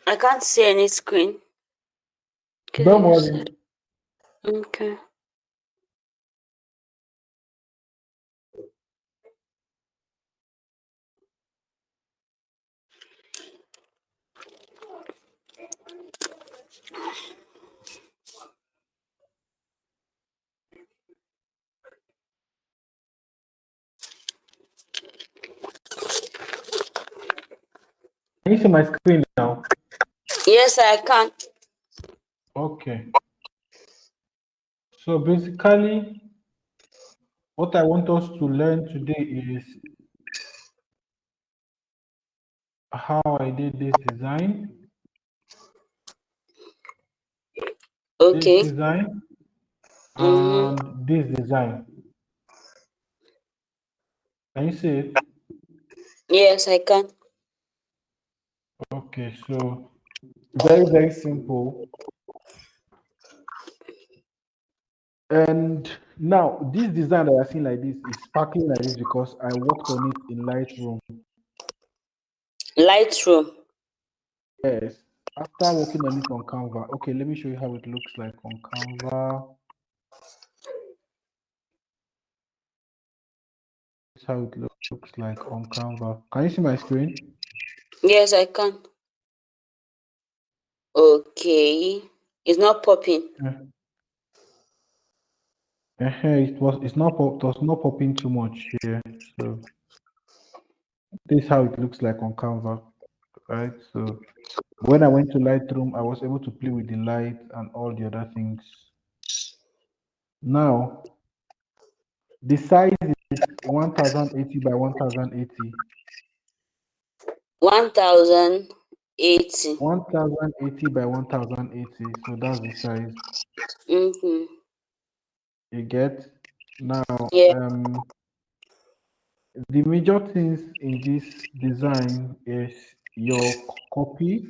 I can't see any screen. Don't worry. Okay. Can you see my screen now? Yes, I can. Okay. So basically, what I want us to learn today is how I did this design, Okay. and this design. Can you see it? Yes, I can. Okay, so very, very simple. And now this design that you're seeing like this is sparkling like this because I worked on it in Lightroom. Lightroom. Yes. After working on it on Canva. Okay, let me show you how it looks like on Canva. This is how it looks like on Canva. Can you see my screen? Yes, I can. Okay. It's not popping. It was not popping too much here. So this is how it looks like on Canva, right? So when I went to Lightroom, I was able to play with the light and all the other things. Now, the size is 1080 by 1080. 1080. 1080 by 1080. So that's the size you get. Now, Yeah. the major things in this design is your copy.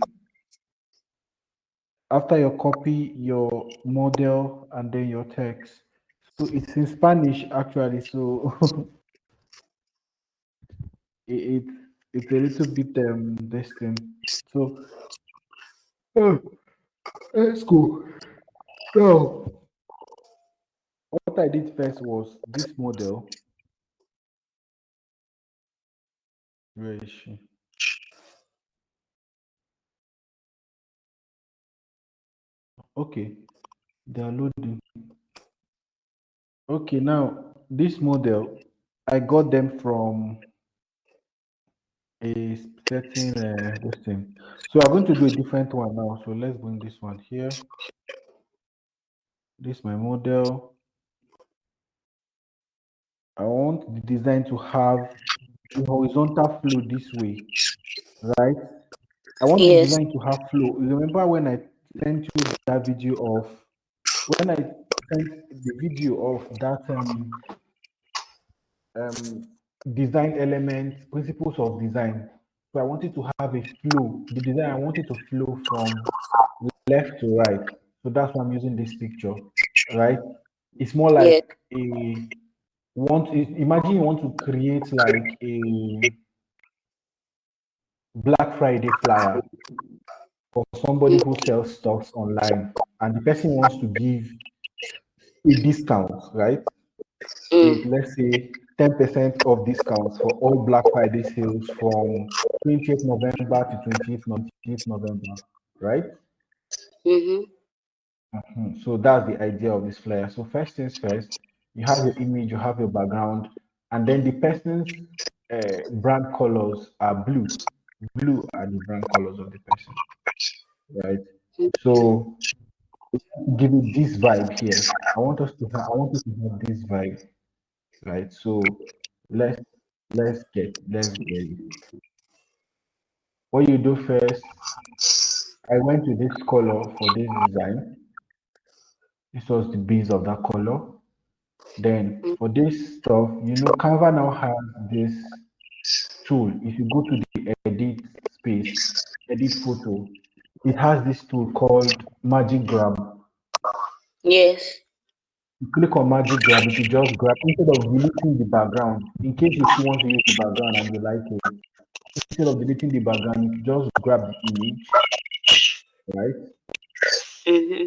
After your copy, your model, and then your text. So it's in Spanish actually. So it, it's a little bit this thing. So let's go. So what I did first was this model. Where is she? Okay, they are loading. Okay, now this model, I got them from a certain this thing. So I'm going to do a different one now. So let's bring this one here. This is my model. I want the design to have a horizontal flow this way, right? I want the Yes. design to have flow. You remember when I sent you that video of when I sent the video of that design elements, principles of design. So I wanted to have a flow. The design I wanted to flow from left to right. So that's why I'm using this picture, right? It's more Yes. like a imagine you want to create like a Black Friday flyer for somebody who sells stocks online and the person wants to give a discount, right? Let's say 10% of discounts for all Black Friday sales from 20th November to 20th November, right? So that's the idea of this flyer. So first things first, you have your image, you have your background, and then the person's brand colors are blue. Blue are the brand colors of the person, right? So give it this vibe here. I want you to have this vibe, right? So let's let's get it. What you do first, I went to this color for this design. This was the base of that color. Then for this stuff, Canva now has this tool. If you go to the edit space, edit photo, it has this tool called Magic Grab. Yes. You click on Magic Grab, it will just grab instead of deleting the background. In case you still want to use the background and you like it, instead of deleting the background, you just grab the image right? Mm-hmm.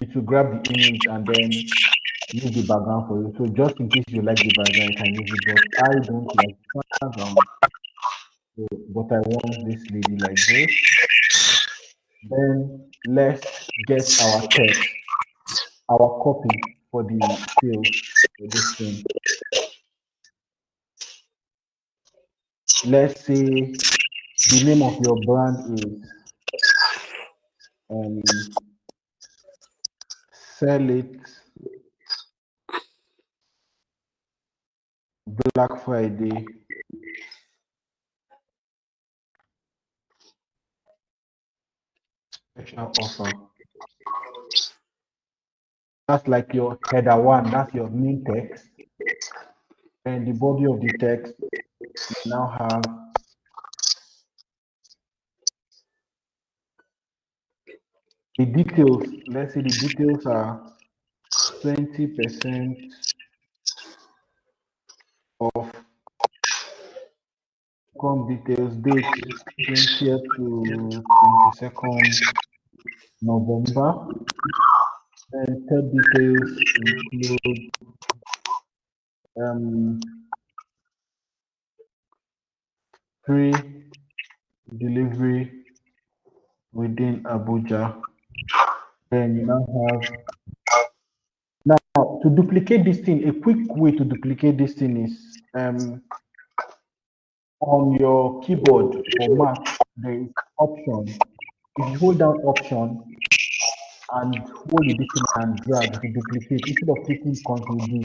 It will grab the image and then use the background for you. So just in case you like the background, you can use it. But I don't like background. So, but I want this lady like this. Then let's get our text, our copy for the sales for this thing. Let's say the name of your brand is um, Sell It Black Friday special offer. That's like your header one, that's your main text. And the body of the text now have the details. Let's say the details are 20% off. Come details, date 20th to 22nd November. And third details include um, free delivery within Abuja. Then you now have now to duplicate this thing. A quick way to duplicate this thing is on your keyboard for Mac. There is option. If you hold down option and hold the button and drag to duplicate, instead of clicking Ctrl D,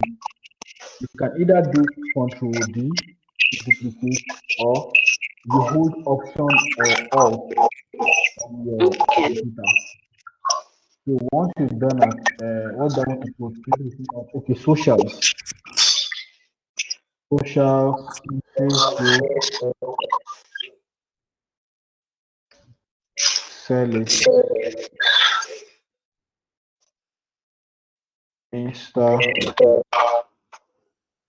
you can either do Ctrl D to duplicate, or you hold option or alt on your Okay. computer. So once you've done that, what do I want to put? Okay, socials, Facebook, sell it, Insta,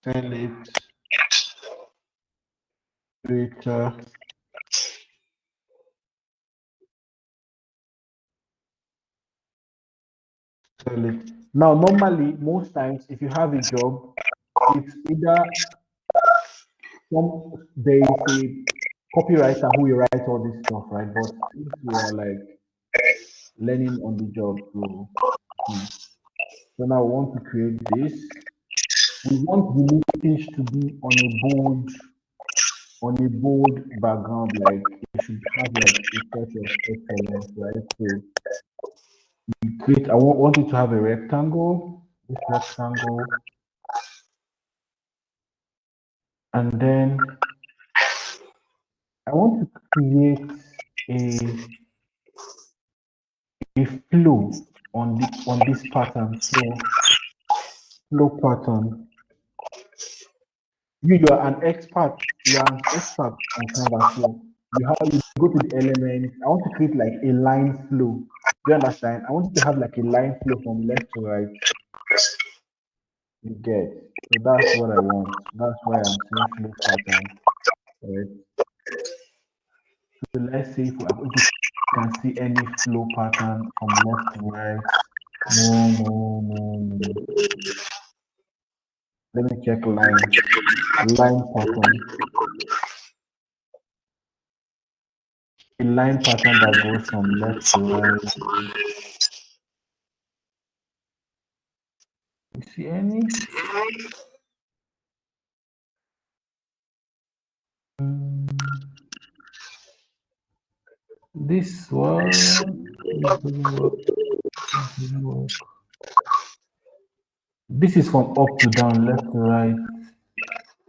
sell it, Twitter, sell it. Now, normally, most times, if you have a job, it's either there is a copywriter who will write all this stuff, right? But since we are like learning on the job, so now we want to create this. We want the message to be on a bold background, like it should have like a touch of excellence, right? So I want it to have a rectangle, this rectangle, and then I want to create a a flow on this pattern. So flow pattern. You are an expert. You are an expert on Canva. So you go to the elements. I want to create like a line flow. Do you understand? I want you to have like a line flow from left to right. You get. So that's what I want. That's why I'm saying flow pattern. Right. So let's say if you can see any flow pattern from left to right. No, no, no, no. Let me check line pattern. A line pattern that goes from left to right. You see any? This one, this doesn't work. This doesn't work. This is from up to down, left to right.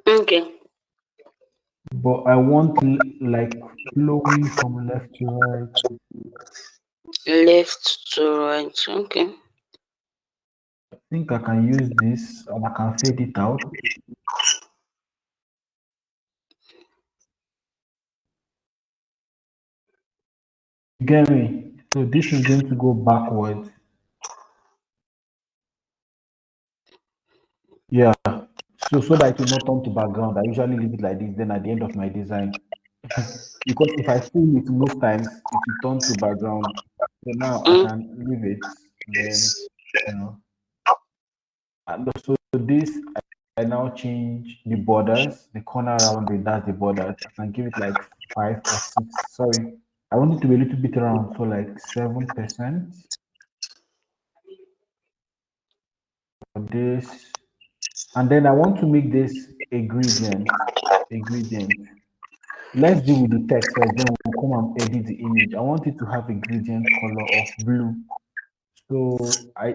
Okay. But I want like flowing from left to right. Left to right. Okay. I think I can use this and I can fade it out. Get me? So this is going to go backwards. Yeah. So that it will not turn to background. I usually leave it like this. Then at the end of my design, because if I fill it most times, it will turn to background. So now I Mm, can leave it. Then, you know, and so this I now change the borders, the corner around it. That's the borders. I can give it like 5 or 6. Sorry, I want it to be a little bit round, so like 7% for this. And then I want to make this a gradient. A gradient. Let's deal with the text first, then we'll come and edit the image. I want it to have a gradient color of blue. So I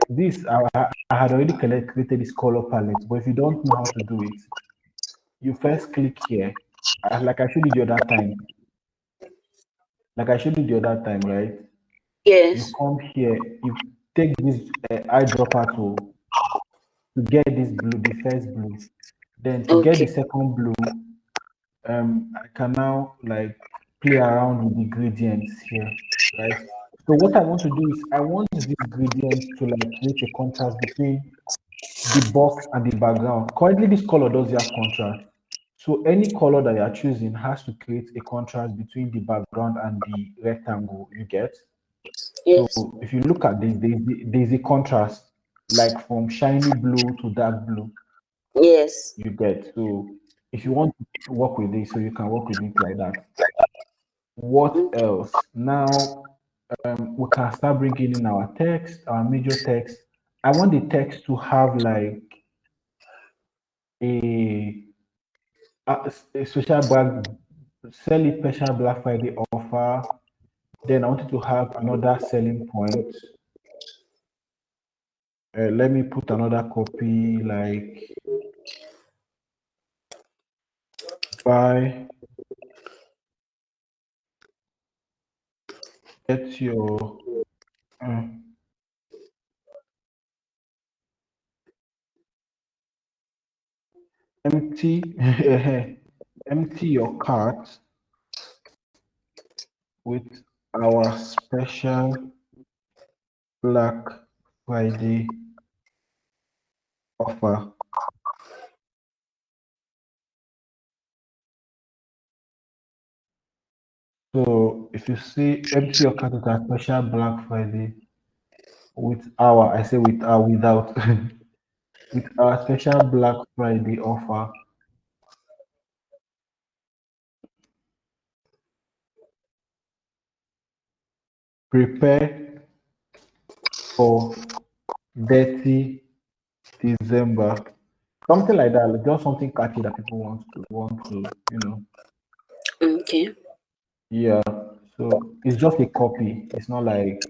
had already created this color palette, but if you don't know how to do it, you first click here. Like I showed you the other time. Like I showed you the other time, right? You yes. come here, you take this eyedropper to get this blue, the first blue. Then to get the Okay. second blue, I can now like play around with the gradients here, right? So what I want to do is I want this gradient to like create a contrast between the box and the background. Currently, this color does have contrast. So any color that you are choosing has to create a contrast between the background and the rectangle you get. So Yes. if you look at this, there's a contrast, like from shiny blue to dark blue Yes. you get. So if you want to work with this, so you can work with it like that. What Okay. else? Now we can start bringing in our text, our major text. I want the text to have like a a special sell it special Black Friday offer. Then I wanted to have another selling point. Let me put another copy like buy, get your uh, empty empty your cart with our special Black Friday offer. So if you see empty your cart with our special Black Friday with our, I say with our without with our special Black Friday offer, prepare for dirty December. Something like that, like just something catchy that people want to. Okay. Yeah. So it's just a copy. It's not like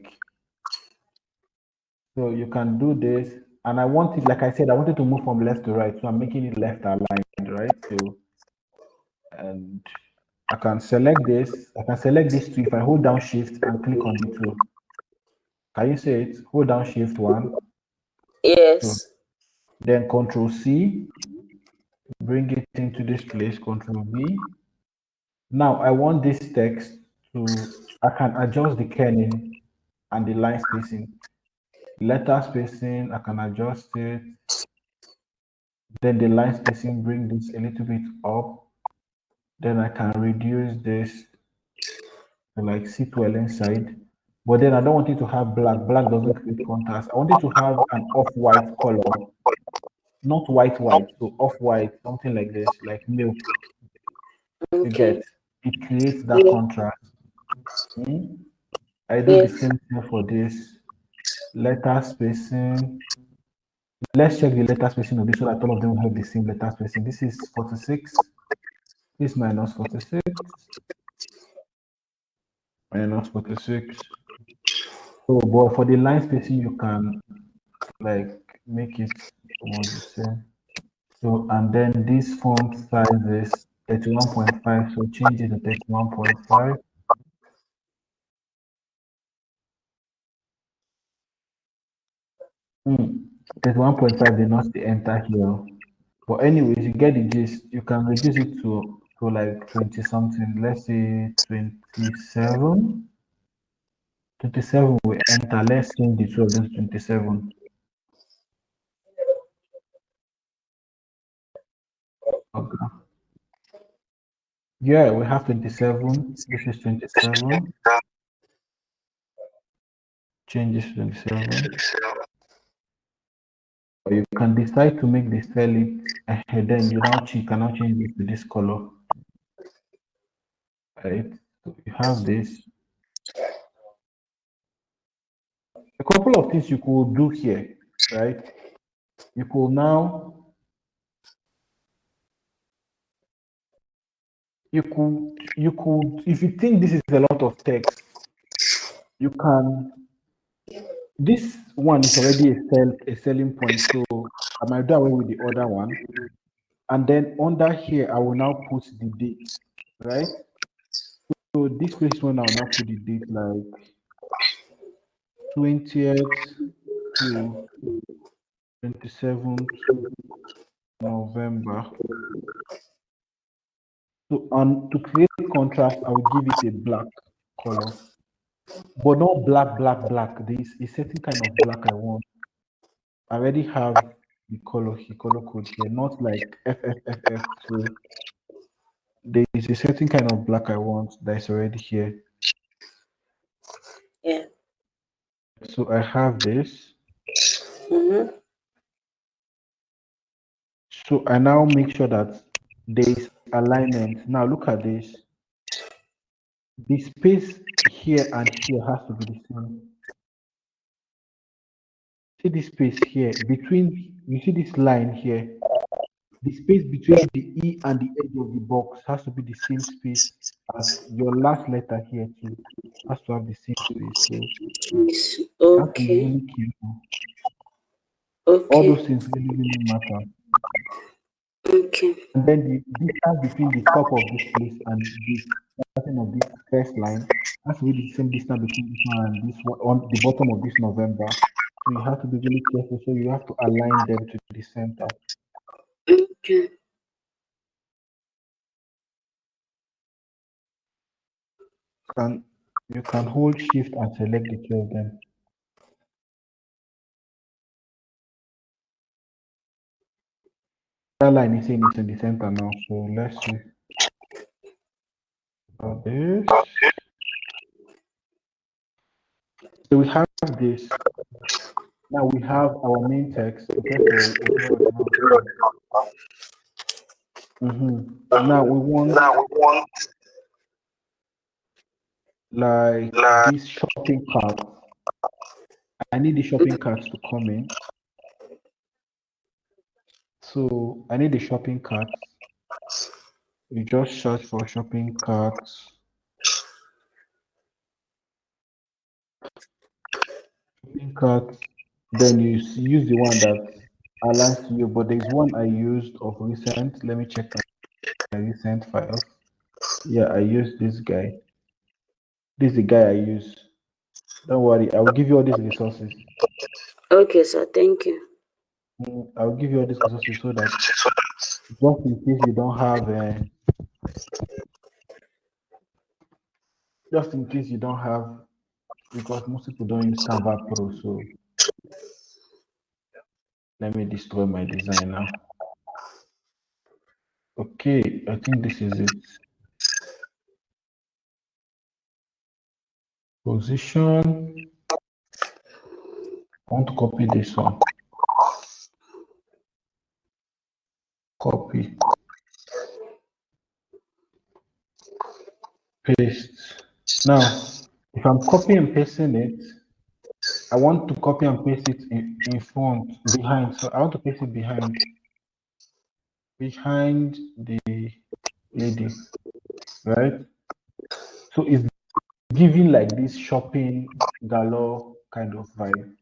so you can do this. And I want it, like I said, I wanted to move from left to right. So I'm making it left aligned, right? So and I can select this. I can select this two if I hold down shift and click on the two. Can you see it? Hold down shift one, two. Yes. Then control C, bring it into this place, control V. Now I want this text I can adjust the kerning and the line spacing. Letter spacing, I can adjust it. Then the line spacing, bring this a little bit up. Then I can reduce this to like sit well inside. But then I don't want it to have black. Black doesn't create contrast. I want it to have an off-white color, not white, so off-white, something like this, like milk. You Okay. get it creates that Yeah. contrast. Hmm? I do the Yes. same thing for this letter spacing. Let's check the letter spacing of this so that all of them will have the same letter spacing. This is 46. This minus 46. Minus 46. So, but for the line spacing, you can like make it almost the same. So, and then this font size is 31.5. So change it to 31.5. 31.5 did not still enter here. But anyways, you get the gist. You can reduce it to like 20 something. Let's say 27. 27 will enter. Let's change the two of them to 27. Okay. Yeah, we have 27. This is 27. Change this to 27. Or you can decide to make the cell it, and then you can now change it to this color, right? So you have this. A couple of things you could do here, right? You could now, if you think this is a lot of text, you can, this one is already a selling point. So I might do away with the other one. And then under here, I will now put the date, right? So this place one, I'll now put the date like 20th to 27th November. So and to create contrast, I will give it a black color, but not black, black, black. There is a certain kind of black I want. I already have the color code here, not like FFFF. So there is a certain kind of black I want that is already here. Yeah. So I have this. Mm-hmm. So I now make sure that there is alignment. Now look at this. The space here and here has to be the same. See this space here between, you see this line here, the space between the E and the edge of the box has to be the same space as your last letter here too. Has to have the same space. So Yes. you have to be Okay. really careful. All Okay. those things really, really matter. Okay. And then the distance between the top of this place and the starting of this first line has to be the same distance between this one and this one on the bottom of this November. So you have to be really careful. So you have to align them to the center. Okay. And you can hold shift and select the two of them. That line is saying it's in the center now. So let's see about this. So we have this. Now we have our main text prepared for whatever we're going to do. Now we want like this shopping cart. I need the shopping carts to come in. So I need the shopping carts. You just search for shopping carts. Shopping carts. Then you use the one that aligns to you. But there's one I used of recent. Let me check my recent files. Yeah, I used this guy. This is the guy I use. Don't worry, I will give you all these resources. Okay, sir. Thank you. I will give you all these resources so that just in case you don't have, just in case you don't have, because most people don't use Canva Pro. So let me destroy my design now. Okay, I think this is it. Position. I want to copy this one. Copy. Paste. Now, if I'm copying and pasting it, I want to copy and paste it in front, behind. So I want to paste it behind the lady, right? So it's giving like this shopping galore kind of vibe.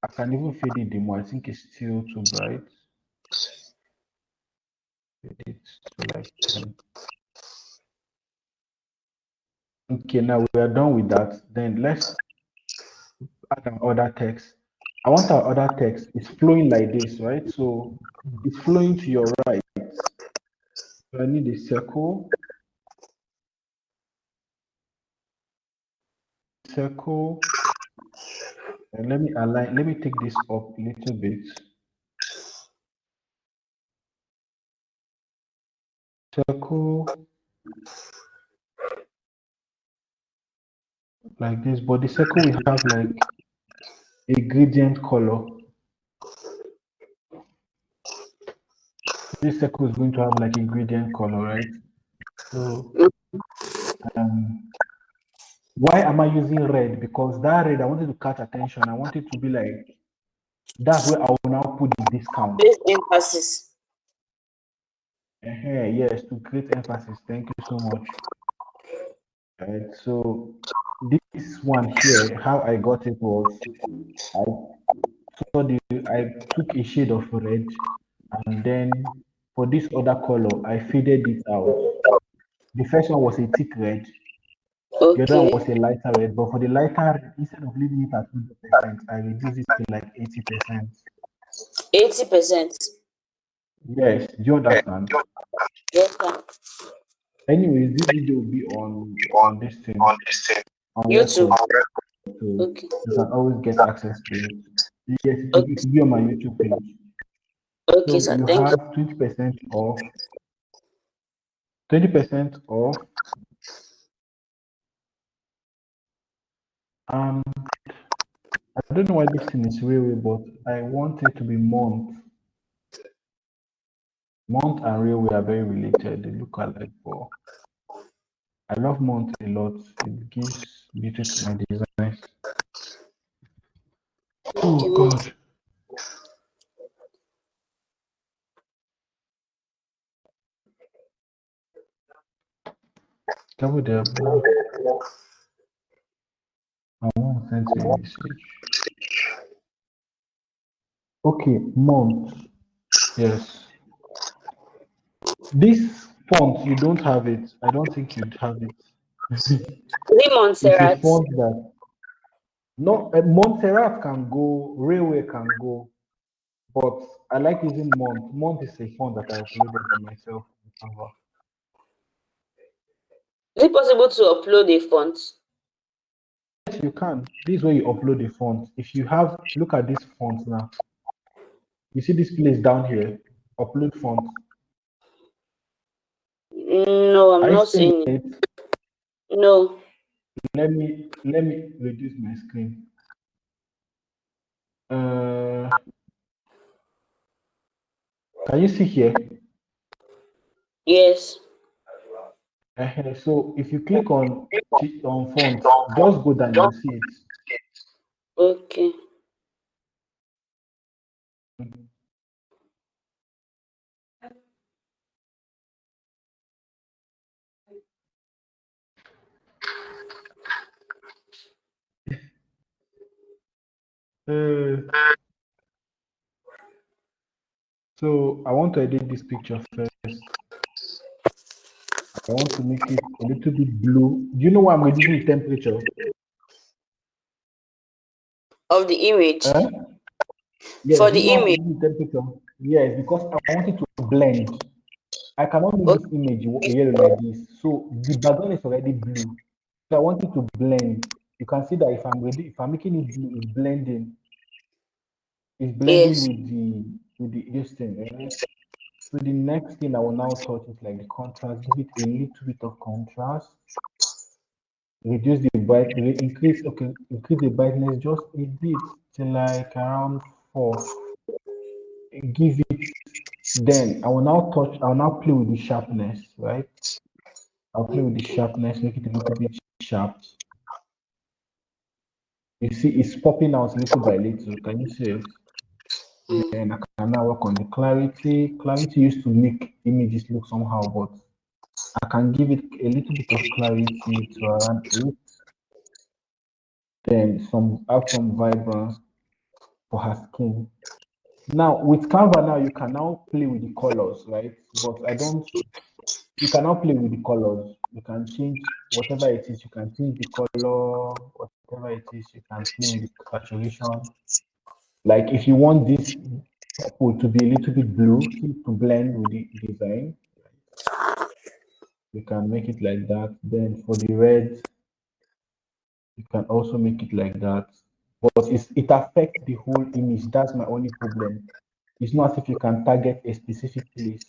I can even fade it the more. I think it's still too bright. Fade it to like 10. Okay, now we are done with that. Then let's add our other text. I want our other text is flowing like this, right? So it's flowing to your right. So I need a circle, and let me align. Let me take this up a little bit. Circle. like this, but the circle we have like a gradient color. This circle is going to have like a gradient color, right? So um, why am I using red? Because that red, I wanted to catch attention. I want it to be like, that's where I will now put the discount. Place emphasis. Yes, to create emphasis. Thank you so much. Right. So this one here, how I got it was I I took a shade of red, and then for this other color, I faded it out. The first one was a thick red, the other one Okay. was a lighter red. But for the lighter red, instead of leaving it at 100%, I reduced it to like 80%. 80%. Yes, do you understand? Yes, sir. Anyways, this video will be on this thing, on YouTube. record, so Okay. you can always get access to it. Yes, it Okay. will be on my YouTube page. Okay, So sir. you Thank you. have 20% off, 20% off, and I don't know why this thing is railway, but I want it to be month. Month and railway are very related. They look alike, but I love month a lot. It gives beauty to my designs. Oh Okay, month. God. Cover the above. I want to send me a message. Okay, month. Yes. This font, you don't have it. I don't think you'd have it. 3 months, It's a Serat. font that no Montserrat can go, Railway can go, but I like using Mont. Mont is a font that I uploaded by myself in Canva. Is it possible to upload a font? Yes, you can. This is where you upload a font. If you have, look at this font now. You see this place down here, upload font. No, I'm Are you not seeing seeing it. it? No. Let me reduce my screen. Uh, can you see here? Yes. So if you click on font, just go down, you see it. Okay. Uh, so I want to edit this picture first. I want to make it a little bit blue. Do you know why I'm reducing the temperature? Of the image. Huh? Yes, For do you the know why I'm image. reducing the temperature? Yes, because I want it to blend. I cannot make Okay. this image yellow like this. So the background is already blue. So I want it to blend. You can see that if I'm making it blue, it's blending Yes. with the this thing. So the next thing I will now touch is like the contrast. Give it a little bit of contrast. Reduce the bright, increase the brightness just a bit till like around 4. Give it, then I will now play with the sharpness, right? I'll play with the sharpness, make it a little bit sharp. You see, it's popping out little by little. Can you see it? Mm. Then I can now work on the clarity. Clarity used to make images look somehow, but I can give it a little bit of clarity to around 8. Then add some vibrance for her skin. Now with Canva now you can now play with the colors, right? But I don't you can now play with the colors. You can change whatever it is, you can change the color, whatever it is, you can play with the saturation. Like if you want this purple to be a little bit blue to blend with the design, you can make it like that. Then for the red, you can also make it like that. But it affects the whole image. That's my only problem. It's not as if you can target a specific place.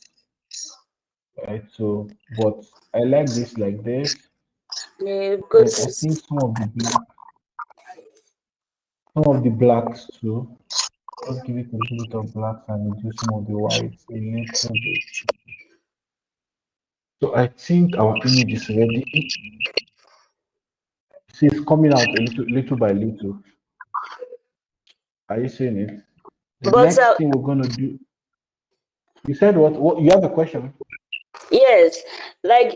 right? So, but I like this like this. Yeah, Then because I think some of the blacks too. Just give it a little bit of blacks and reduce some of the whites a little bit. So I think our image is ready. See, it's coming out a little by little. Are you seeing it? The but next thing we're gonna do. You said what? What? You have a question? yes, like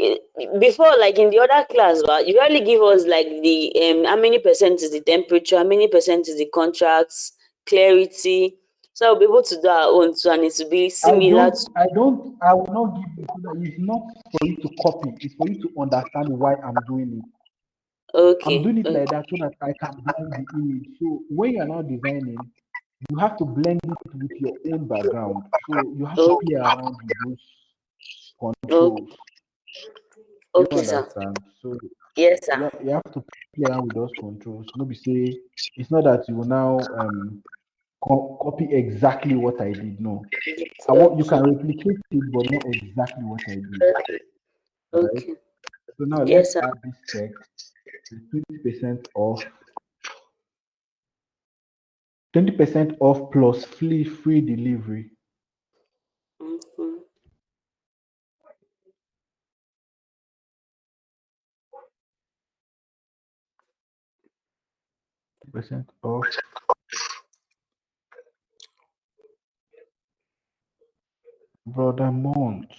before, like in the other class, but you really give us like the how many percent is the temperature, how many percent is the contracts, clarity. So I'll be able to do our own too, and it will be similar to. I will not give you so that it's not for you to copy, it's for you to understand why I'm doing it. I'm Okay, doing it okay, like that so that I can blend the image. So when you're now designing, you have to blend it with your own background. So you have to play okay, around with those okay, controls. You okay, sir. understand? So Yes, sir. you have to play around with those controls. Maybe say it's not that you will now copy exactly what I did. No, I want you Okay, can replicate it, but not exactly what I did. Right. okay. So now let's Yes, sir. add this text. 20% off. 20% off plus free delivery. Mhm. 20% off. Brother month.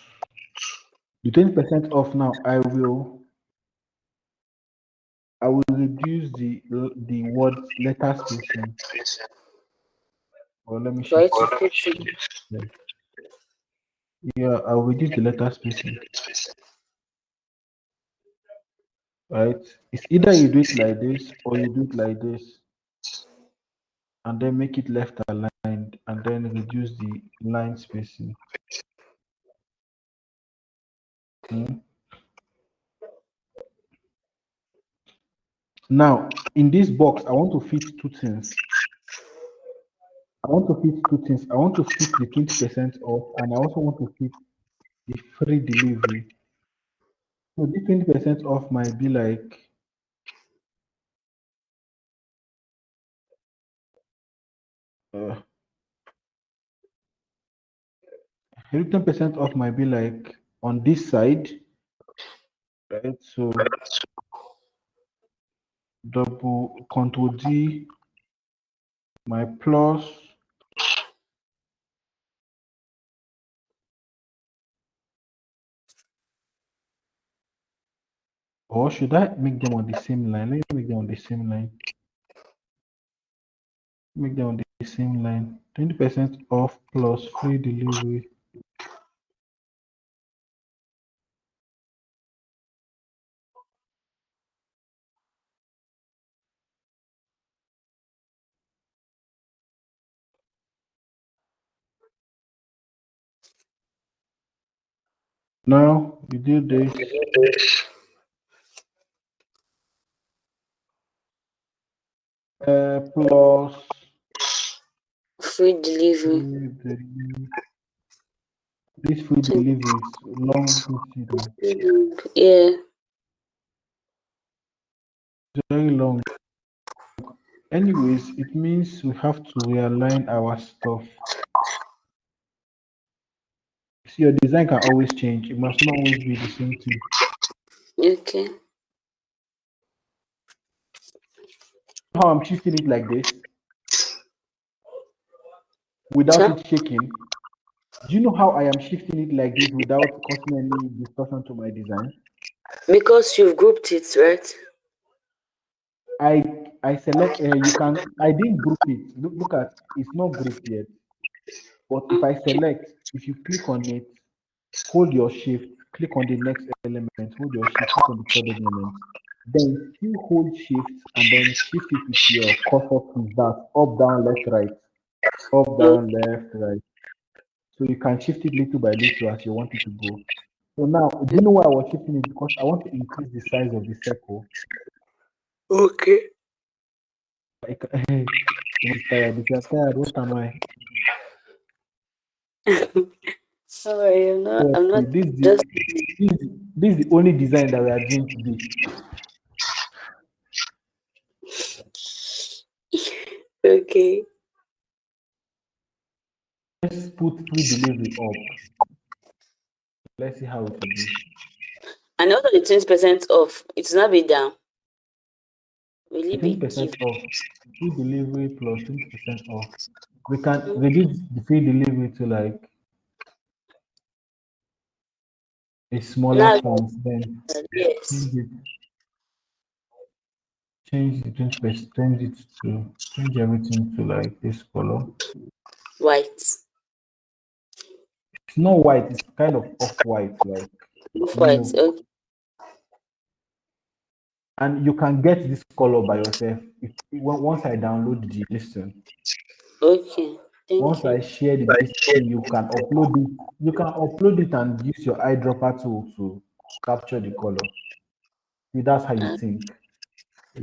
The 20% off now, I will reduce the words letter spacing. Or let me Try shift to it. put it. Yeah, yeah, I'll reduce the letter spacing. Right? It's either you do it like this or you do it like this, and then make it left aligned, and then reduce the line spacing. Hmm? Now, in this box, I want to fit two things. I want to fit two things. I want to fit the 20% off, and I also want to fit the free delivery. So this 20% off might be like 10% off might be like on this side, right? So double Control D, my plus, or should I make them on the same line? Let me make them on the same line. Make them on the same line. 20% off plus free delivery. Now you do this plus Free delivery. free delivery. This free delivery is long procedure. Yeah. It's very long. Anyways, it means we have to realign our stuff. See, your design can always change. It must not always be the same thing. Okay. How I'm shifting it like this without Sir? it shaking. Do you know how I am shifting it like this without causing any distortion to my design? Because you've grouped it, right? I select. You can. I didn't group it. Look at. It's not grouped yet. But if I Okay. select, if you click on it, hold your shift, click on the next element, hold your shift, click on the third element, then still hold shift and then shift it with your cursor keys. That's up, down, left, right, up, down, Okay. left, right. So you can shift it little by little as you want it to go. So now, do you know why I was shifting it? Because I want to increase the size of the circle. Okay. Like, it's tired. If you're tired, what am I? Sorry, So I'm not this is the just this is, this is the only design that we are doing today. okay. Let's put free delivery up. Let's see how it will be. And also the 20% off. It's not be down. Will it be 20% give? off. Free delivery plus 20% off. We can Mm, reduce the free delivery to like a smaller now, font, then yes, change it, change the 20%, change it to change everything to like this color. white. It's not white, it's kind of off-white, like Move white. you Okay. and you can get this color by yourself. Once I download the listing, Okay. Thank once I you. share the listing, you can upload it. You can upload it and use your eyedropper tool to capture the color. See, that's how you Uh, think.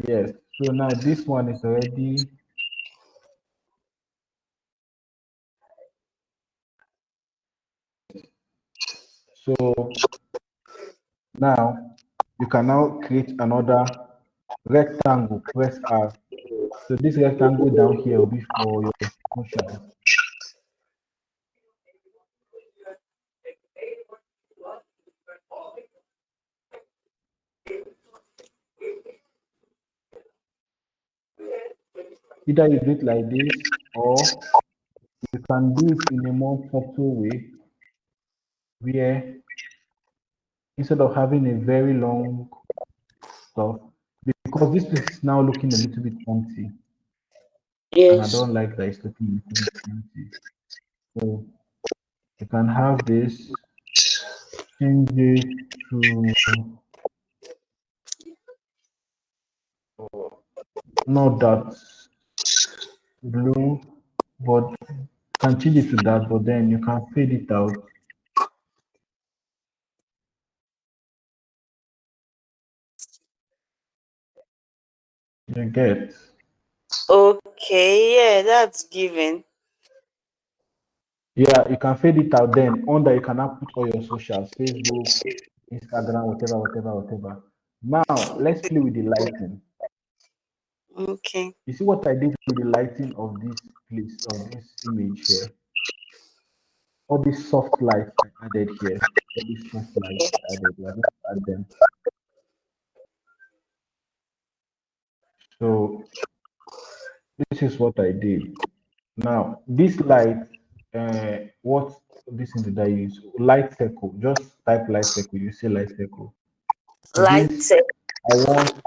Yes. So now this one is already. So now you can now create another rectangle. Press R. So this rectangle down here will be for your social. Either you do it like this, or you can do it in a more subtle way, where instead of having a very long stuff, because this place is now looking a little bit empty, and I yes. don't like that it's looking a little bit empty. So you can have this, change it to not that blue, but can change it to that, but then you can fade it out. You get. Okay. Yeah, that's given. Yeah, you can fade it out. Then under you can now put all your socials, Facebook, Instagram, whatever, whatever, whatever. Now let's play with the lighting. Okay. You see what I did with the lighting of this place, of this image here? All these soft lights I added here. All these soft lights I added. We are going to add them. So this is what I did. Now this light, what this thing did I use? Light circle. Just type light circle. You see light circle. Light This set. I want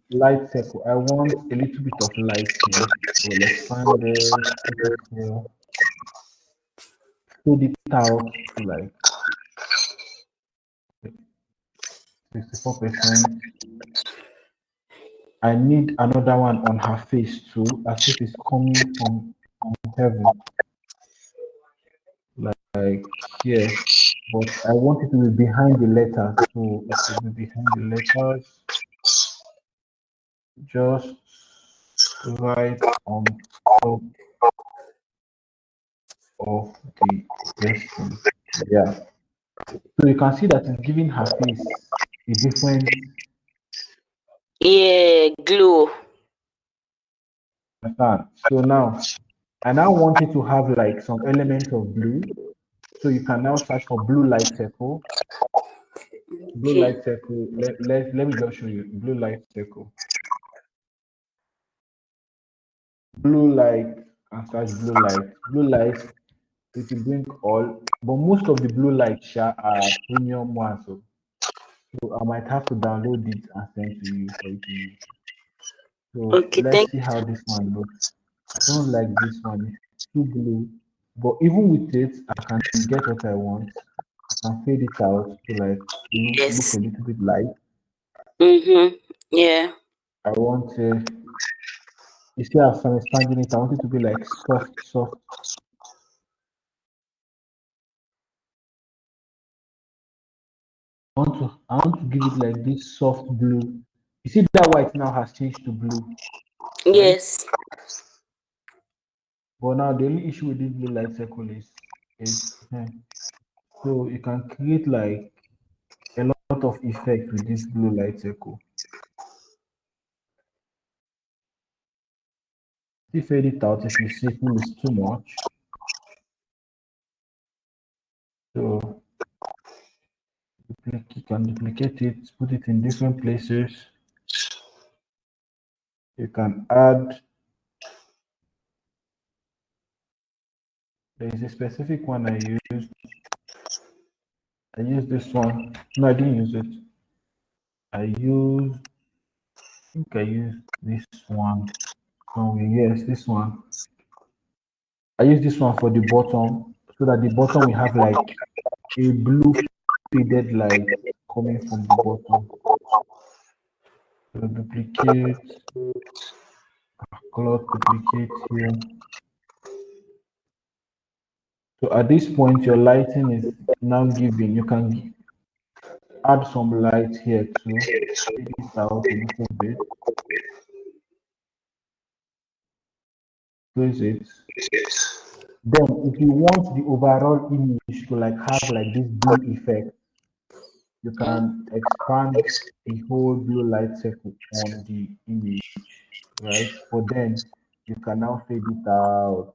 light circle. I want a little bit of light here. I will expand it, put it here, fade it out to like 64%. I need another one on her face too, as if it's coming from heaven, like here. But I want it to be behind the letters, so it will be behind the letters, just right on top of the destiny. Yeah. So you can see that it's giving her face a different Yeah, glue. understand. So now I now want it to have like some element of blue. So you can now search for blue light circle. Blue Okay. light circle. Let me just show you blue light circle. Blue light and search blue light. Blue light, it will bring all, but most of the blue light are premium ones. So I might have to download it and send to you for you to use. So Okay. let's Thank. see how this one looks. I don't like this one. It's too blue. But even with it, I can get what I want. I can fade it out to like look a Yes. little bit light. Yeah. I want you see as I'm expanding it, I want it to be like soft, soft. I want to give it like this soft blue. You see that white now has changed to blue, right? Yes. But now the only issue with this blue light circle is eh. So you can create like a lot of effect with this blue light circle. Still fade it out if you see full is too much. So you can duplicate it, put it in different places. You can add, there is a specific one I used. I used this one. No, I didn't use it. I think I used this one somewhere. Yes, this one. I use this one for the bottom so that the bottom will have like a blue faded light coming from the bottom. So duplicate, color duplicate here. So at this point, your lighting is now giving. You can add some light here too. Fade it out a little bit. Close it. Then, if you want the overall image to like have like this blue effect, you can expand the whole blue light circle on the image, right? But then you can now fade it out.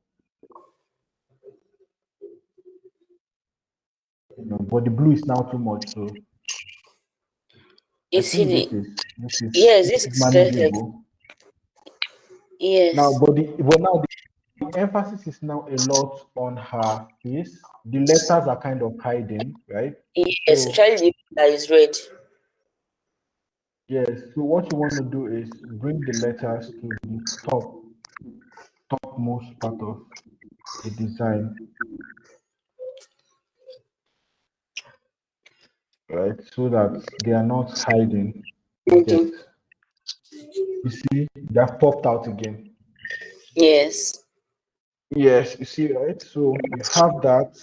But the blue is now too much, so I You see think the, this is yes, this this is is perfect. manageable. Now, Yes. but now the emphasis is now a lot on her face. The letters are kind of hiding, right? Yes, So especially the that is red. yes, so what you want to do is bring the letters to the topmost part of the design, right? So that they are not hiding. You get, Okay. you see, they have popped out again. Yes. Yes, you see, right? So you have that.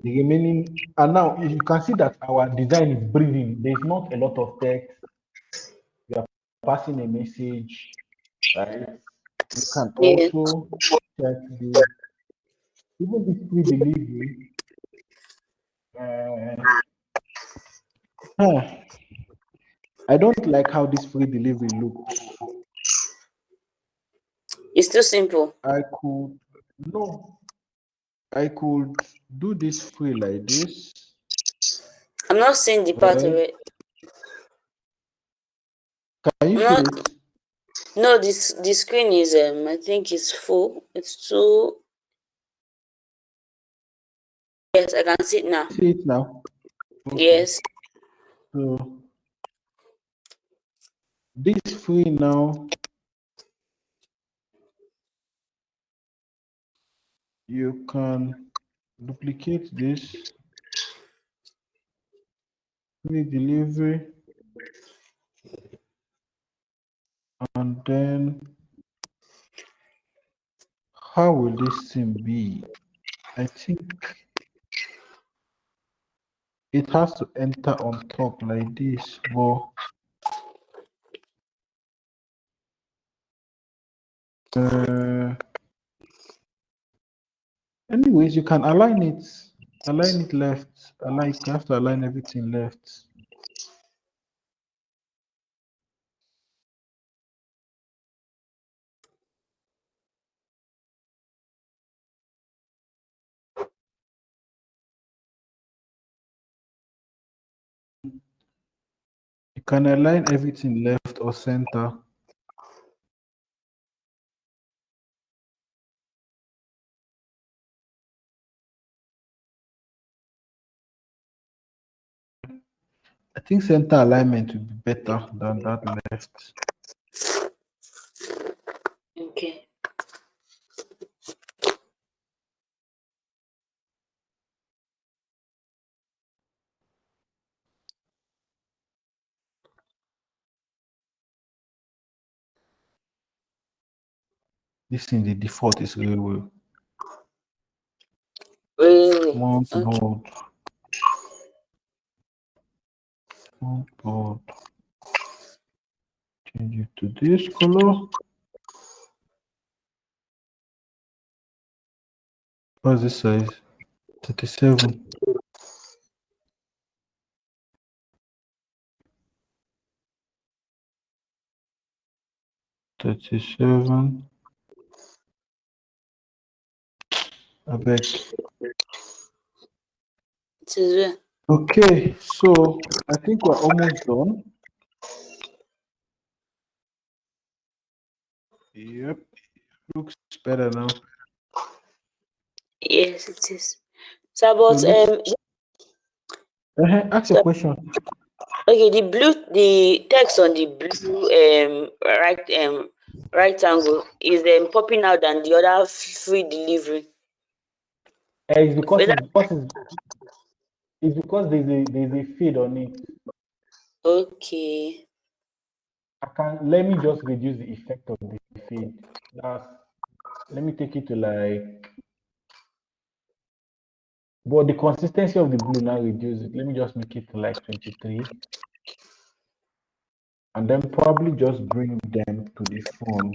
The remaining, and now you can see that our design is breathing. There is not a lot of text. We are passing a message, right? You can Yes. also check the even this free delivery. Uh, huh, I don't like how this free delivery looks. It's too simple. I could no, I could do this free like this, I'm not seeing the part of right? it. Can you I'm see not. it? No, this screen is I think it's full. It's too. Yes, I can see it now. See it now? Okay. Yes. So this free now, you can duplicate this free delivery, and then how will this thing be? I think it has to enter on top like this, but uh, anyways, you can align it left. You have to align everything left. You can align everything left or center. I think center alignment would be better than that left. Okay. This thing, the default is really well. Really? Mount Okay. board. Mount board. Change it to this color. What's this size? 37. 37. I beg. It is well. Okay, so I think we're almost done. Yep, looks better now. Yes, it is. So, So but let's ask your so question. okay, the text on the blue right angle is popping out than the other free delivery. It's because Whether there's a fade on it. okay, I can let me just reduce the effect of the fade. That's let me take it to like, but the consistency of the blue now reduce it. Let me just make it to like 23, and then probably just bring them to the front.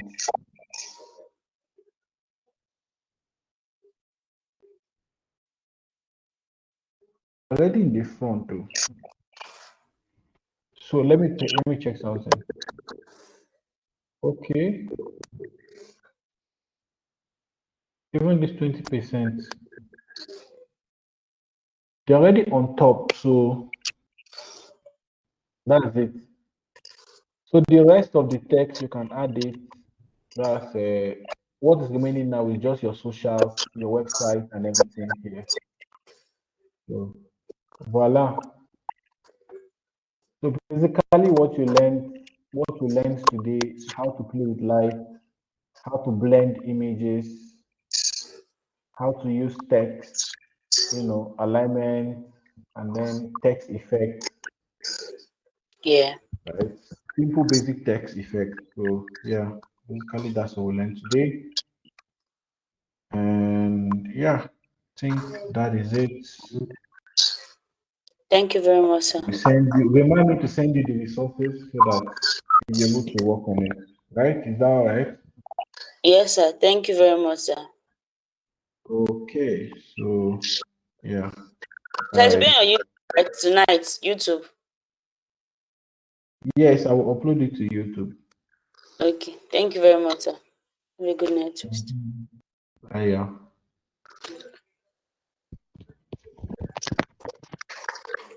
Already in the front though. So let me check something. Okay, even this 20%, they're already on top. So that's it. So the rest of the text you can add it. That's what is remaining now is just your socials, your website, and everything here. So voila. So basically, what you learned today, how to play with light, how to blend images, how to use text, alignment, and then text effects, yeah. right? Simple basic text effects. So yeah, basically that's what we learned today. And yeah, I think that is it. Thank you very much, sir. Remind me to send you the resources so that you'll be able to work on it. Right? Is that all right? Yes, sir. Thank you very much, sir. Okay, so yeah, So it's I been on YouTube like tonight. YouTube. yes, I will upload it to YouTube. Okay. Thank you very much, sir. Have a good night. Yeah.